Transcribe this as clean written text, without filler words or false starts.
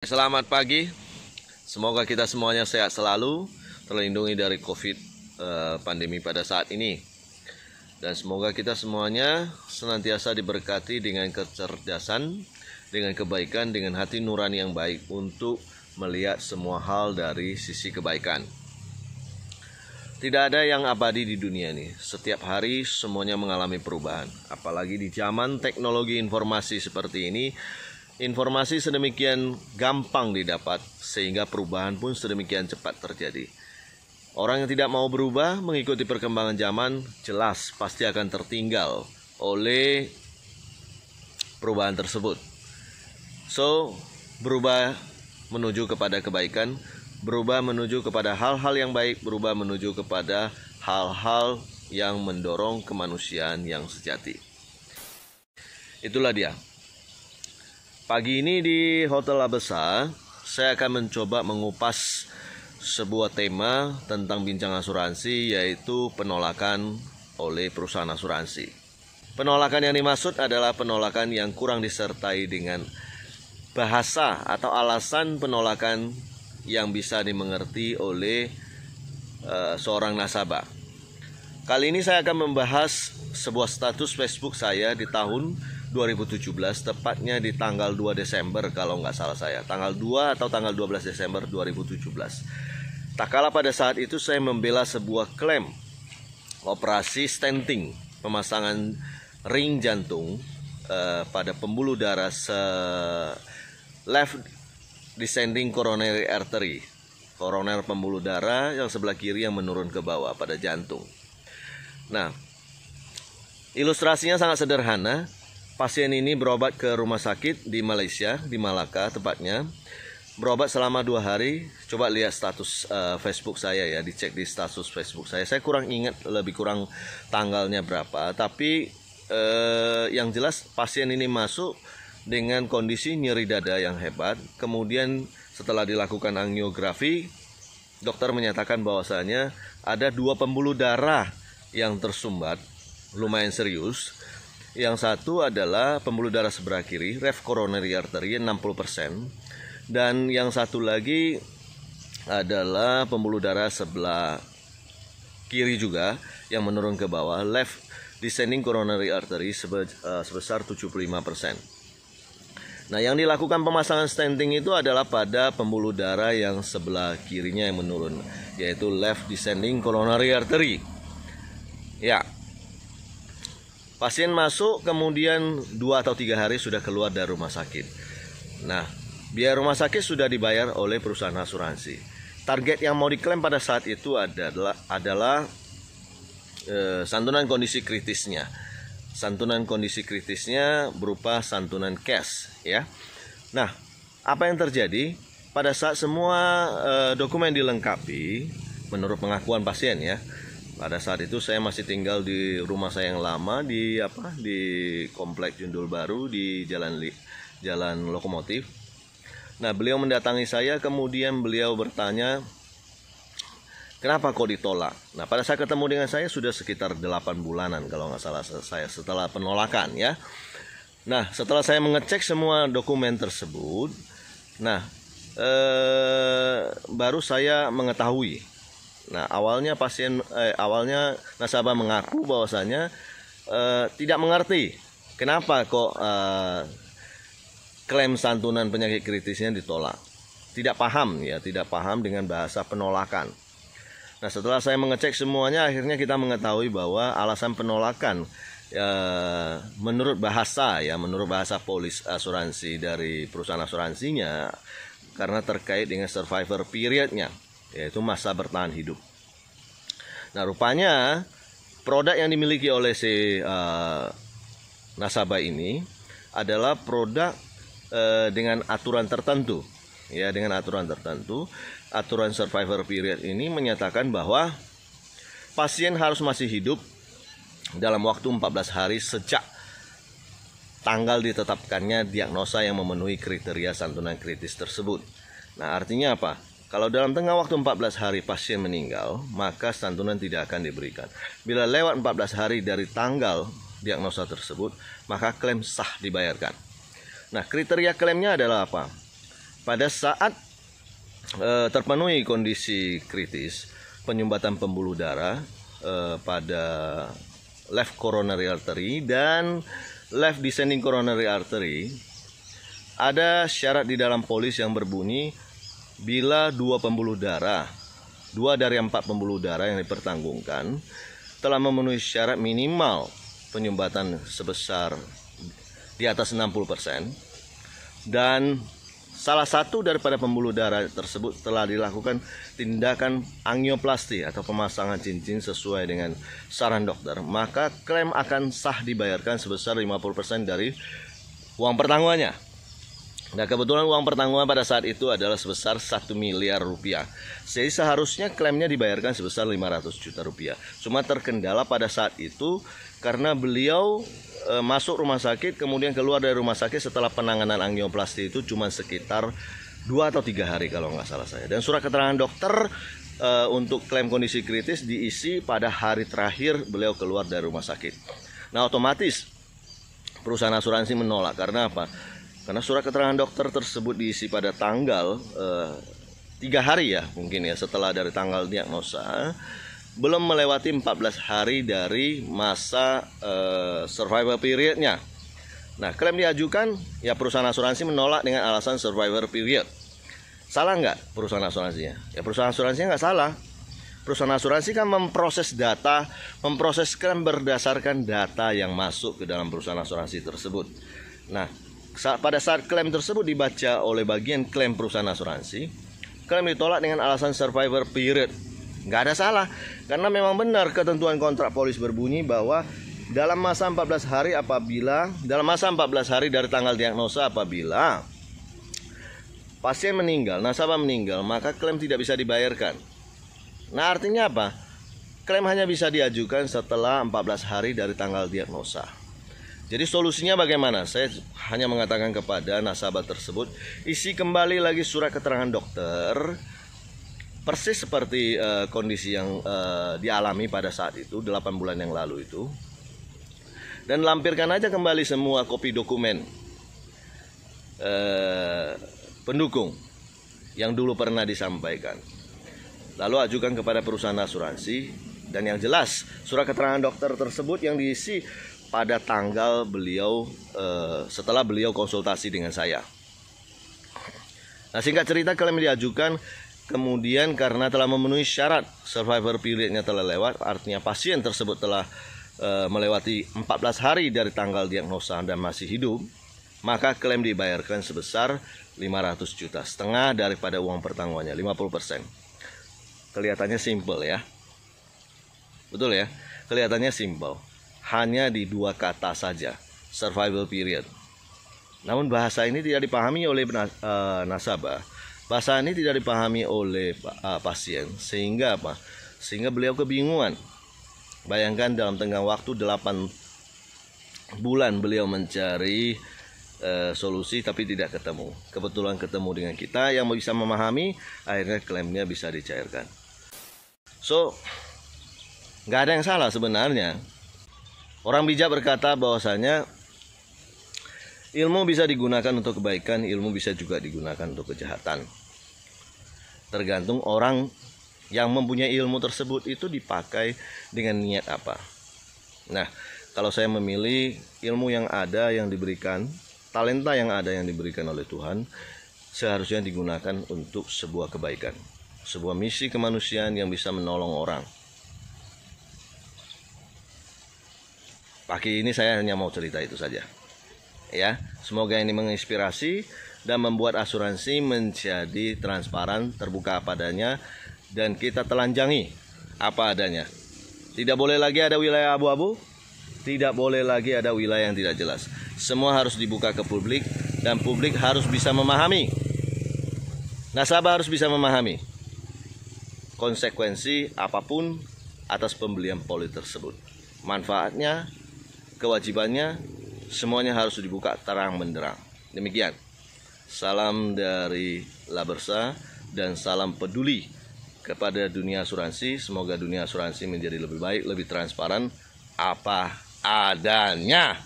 Selamat pagi, semoga kita semuanya sehat selalu, terlindungi dari COVID pandemi pada saat ini. Dan semoga kita semuanya senantiasa diberkati dengan kecerdasan, dengan kebaikan, dengan hati nurani yang baik untuk melihat semua hal dari sisi kebaikan. Tidak ada yang abadi di dunia ini, setiap hari semuanya mengalami perubahan. Apalagi di zaman teknologi informasi seperti ini, informasi sedemikian gampang didapat sehingga perubahan pun sedemikian cepat terjadi. Orang yang tidak mau berubah mengikuti perkembangan zaman jelas pasti akan tertinggal oleh perubahan tersebut. So, berubah menuju kepada kebaikan, berubah menuju kepada hal-hal yang baik, berubah menuju kepada hal-hal yang mendorong kemanusiaan yang sejati. Itulah dia. Pagi ini di Hotel Labesa, saya akan mencoba mengupas sebuah tema tentang bincang asuransi, yaitu penolakan oleh perusahaan asuransi. Penolakan yang dimaksud adalah penolakan yang kurang disertai dengan bahasa atau alasan penolakan yang bisa dimengerti oleh seorang nasabah. Kali ini saya akan membahas sebuah status Facebook saya di tahun 2017, tepatnya di tanggal 2 Desember kalau nggak salah saya. Tanggal 2 atau tanggal 12 Desember 2017. Tak kala pada saat itu saya membela sebuah klaim operasi stenting, pemasangan ring jantung pada pembuluh darah left descending coronary artery, koroner pembuluh darah yang sebelah kiri yang menurun ke bawah pada jantung. Nah, ilustrasinya sangat sederhana. Pasien ini berobat ke rumah sakit di Malaysia, di Malacca tepatnya. Berobat selama 2 hari. Coba lihat status Facebook saya ya, dicek di status Facebook saya. Saya kurang ingat lebih kurang tanggalnya berapa. Tapi yang jelas pasien ini masuk dengan kondisi nyeri dada yang hebat. Kemudian setelah dilakukan angiografi, dokter menyatakan bahwasanya ada 2 pembuluh darah yang tersumbat, lumayan serius. Yang satu adalah pembuluh darah sebelah kiri, left coronary artery 60%, dan yang satu lagi adalah pembuluh darah sebelah kiri juga yang menurun ke bawah, left descending coronary artery sebesar 75%. Nah, yang dilakukan pemasangan stenting itu adalah pada pembuluh darah yang sebelah kirinya yang menurun, yaitu left descending coronary artery. Ya. Pasien masuk, kemudian 2 atau 3 hari sudah keluar dari rumah sakit. Nah, biaya rumah sakit sudah dibayar oleh perusahaan asuransi. Target yang mau diklaim pada saat itu adalah santunan kondisi kritisnya. Santunan kondisi kritisnya berupa santunan cash, ya. Nah, apa yang terjadi pada saat semua dokumen dilengkapi menurut pengakuan pasien ya. Pada saat itu saya masih tinggal di rumah saya yang lama di Komplek Jundul Baru di Jalan Lokomotif. Nah, beliau mendatangi saya, kemudian beliau bertanya, kenapa kok ditolak? Nah, pada saat ketemu dengan saya sudah sekitar 8 bulanan kalau nggak salah saya setelah penolakan ya. Nah, setelah saya mengecek semua dokumen tersebut, nah baru saya mengetahui. Nah, awalnya nasabah mengaku bahwasanya tidak mengerti kenapa kok klaim santunan penyakit kritisnya ditolak. Tidak paham dengan bahasa penolakan. Nah, setelah saya mengecek semuanya, akhirnya kita mengetahui bahwa alasan penolakan menurut bahasa polis asuransi dari perusahaan asuransinya karena terkait dengan survivor periodnya, yaitu masa bertahan hidup. Nah, rupanya produk yang dimiliki oleh si nasabah ini adalah produk dengan aturan tertentu. Ya, dengan aturan tertentu, aturan survivor period ini menyatakan bahwa pasien harus masih hidup dalam waktu 14 hari sejak tanggal ditetapkannya diagnosa yang memenuhi kriteria santunan kritis tersebut. Nah, artinya apa? Kalau dalam tengah waktu 14 hari pasien meninggal, maka santunan tidak akan diberikan. Bila lewat 14 hari dari tanggal diagnosa tersebut, maka klaim sah dibayarkan. Nah, kriteria klaimnya adalah apa? pada saat terpenuhi kondisi kritis penyumbatan pembuluh darah pada left coronary artery dan left descending coronary artery, ada syarat di dalam polis yang berbunyi bila 2 dari 4 pembuluh darah yang dipertanggungkan telah memenuhi syarat minimal penyumbatan sebesar di atas 60% dan salah satu daripada pembuluh darah tersebut telah dilakukan tindakan angioplasti atau pemasangan cincin sesuai dengan saran dokter, maka klaim akan sah dibayarkan sebesar 50% dari uang pertanggungannya. Nah, kebetulan uang pertanggungan pada saat itu adalah sebesar 1 miliar rupiah. Jadi seharusnya klaimnya dibayarkan sebesar 500 juta rupiah. Cuma terkendala pada saat itu karena beliau masuk rumah sakit, kemudian keluar dari rumah sakit setelah penanganan angioplasti itu cuma sekitar 2 atau 3 hari kalau nggak salah saya. Dan surat keterangan dokter untuk klaim kondisi kritis diisi pada hari terakhir beliau keluar dari rumah sakit. Nah, otomatis perusahaan asuransi menolak. Karena apa? Karena surat keterangan dokter tersebut diisi pada tanggal 3 hari ya mungkin ya setelah dari tanggal diagnosa, belum melewati 14 hari dari masa survivor periodnya. Nah, klaim diajukan, ya perusahaan asuransi menolak dengan alasan survivor period. Salah nggak perusahaan asuransinya? Ya perusahaan asuransinya nggak salah. Perusahaan asuransi kan memproses data, memproses klaim berdasarkan data yang masuk ke dalam perusahaan asuransi tersebut. Nah, pada saat klaim tersebut dibaca oleh bagian klaim perusahaan asuransi, klaim ditolak dengan alasan survivor period. Nggak ada salah, karena memang benar ketentuan kontrak polis berbunyi bahwa dalam masa 14 hari dari tanggal diagnosa apabila pasien meninggal, nasabah meninggal, maka klaim tidak bisa dibayarkan. Nah, artinya apa? Klaim hanya bisa diajukan setelah 14 hari dari tanggal diagnosa. Jadi solusinya bagaimana? Saya hanya mengatakan kepada nasabah tersebut, isi kembali lagi surat keterangan dokter persis seperti kondisi yang dialami pada saat itu 8 bulan yang lalu itu, dan lampirkan aja kembali semua kopi dokumen pendukung yang dulu pernah disampaikan, lalu ajukan kepada perusahaan asuransi. Dan yang jelas surat keterangan dokter tersebut yang diisi pada tanggal beliau setelah beliau konsultasi dengan saya. Nah, singkat cerita klaim diajukan. Kemudian karena telah memenuhi syarat survivor periodnya telah lewat, artinya pasien tersebut telah melewati 14 hari dari tanggal diagnosa dan masih hidup, maka klaim dibayarkan sebesar 500 juta, setengah daripada uang pertanggungannya, 50%. Kelihatannya simple ya. Betul ya? Kelihatannya simple. Hanya di 2 kata saja, survival period. Namun bahasa ini tidak dipahami oleh nasabah. Bahasa ini tidak dipahami oleh pasien, sehingga apa? Sehingga beliau kebingungan. Bayangkan dalam tenggang waktu 8 bulan beliau mencari solusi tapi tidak ketemu. Kebetulan ketemu dengan kita yang bisa memahami, akhirnya klaimnya bisa dicairkan. So, nggak ada yang salah sebenarnya. Orang bijak berkata bahwasanya ilmu bisa digunakan untuk kebaikan, ilmu bisa juga digunakan untuk kejahatan. Tergantung orang yang mempunyai ilmu tersebut itu dipakai dengan niat apa. Nah, kalau saya memilih ilmu yang ada yang diberikan, talenta yang ada yang diberikan oleh Tuhan, seharusnya digunakan untuk sebuah kebaikan, sebuah misi kemanusiaan yang bisa menolong orang. Pagi ini saya hanya mau cerita itu saja. Ya, semoga ini menginspirasi dan membuat asuransi menjadi transparan, terbuka apa adanya, dan kita telanjangi apa adanya. Tidak boleh lagi ada wilayah abu-abu, tidak boleh lagi ada wilayah yang tidak jelas. Semua harus dibuka ke publik dan publik harus bisa memahami. Nasabah harus bisa memahami konsekuensi apapun atas pembelian polis tersebut. Manfaatnya, kewajibannya, semuanya harus dibuka terang benderang. Demikian. Salam dari Labersa dan salam peduli kepada dunia asuransi. Semoga dunia asuransi menjadi lebih baik, lebih transparan apa adanya.